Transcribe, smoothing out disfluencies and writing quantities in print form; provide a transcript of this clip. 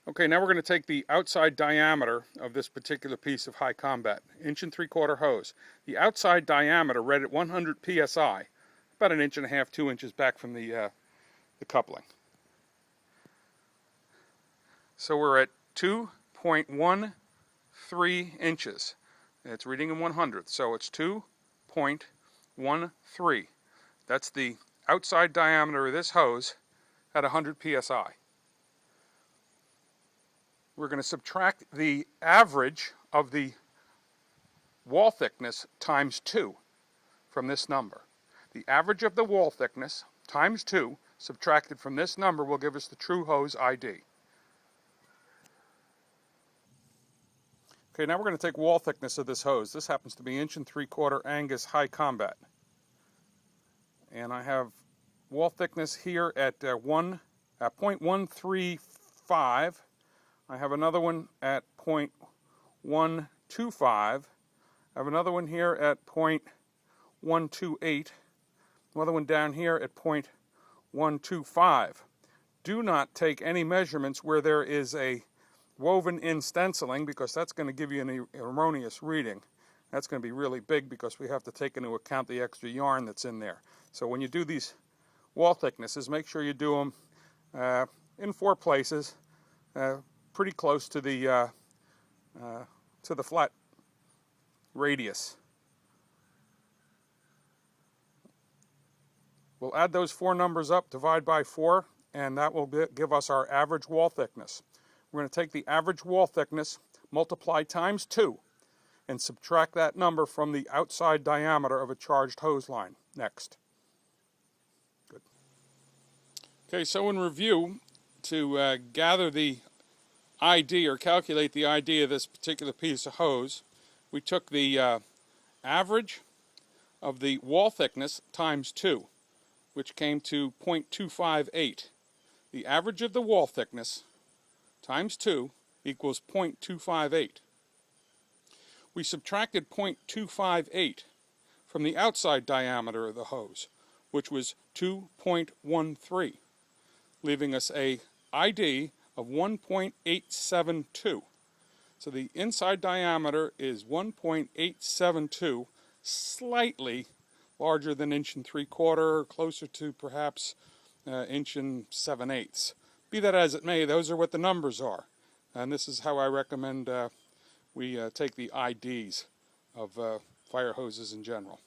Okay, now we're going to take the outside diameter of this particular piece of high combat, 1.75" hose. The outside diameter read at 100 psi, about 1.5 inches, 2 inches back from the coupling. So we're at 2.13 inches. It's reading in 100th, so it's 2.13. That's the outside diameter of this hose at 100 psi. We're going to subtract the average of the wall thickness times 2 from this number. The average of the wall thickness times 2 subtracted from this number will give us the true hose ID. Okay, now we're going to take wall thickness of this hose. This happens to be 1.75" Angus High Combat. And I have wall thickness here at 0.135. I have another one at 0.125. I have another one here at 0.128. Another one down here at 0.125. Do not take any measurements where there is a woven in stenciling, because that's going to give you an erroneous reading. That's going to be really big because we have to take into account the extra yarn that's in there. So when you do these wall thicknesses, make sure you do them in 4 places, pretty close to the flat radius. We'll add those 4 numbers up, divide by 4, and that will give us our average wall thickness. We're going to take the average wall thickness, multiply times 2, and subtract that number from the outside diameter of a charged hose line. Next. Good. Okay, so in review, to gather the ID or calculate the ID of this particular piece of hose, we took the average of the wall thickness times 2, which came to 0.258. The average of the wall thickness times 2 equals 0.258. We subtracted 0.258 from the outside diameter of the hose, which was 2.13, leaving us a ID of 1.872. So the inside diameter is 1.872, slightly larger than 1.75", closer to perhaps 1.7/8. Be that as it may, those are what the numbers are. And this is how I recommend we take the IDs of fire hoses in general.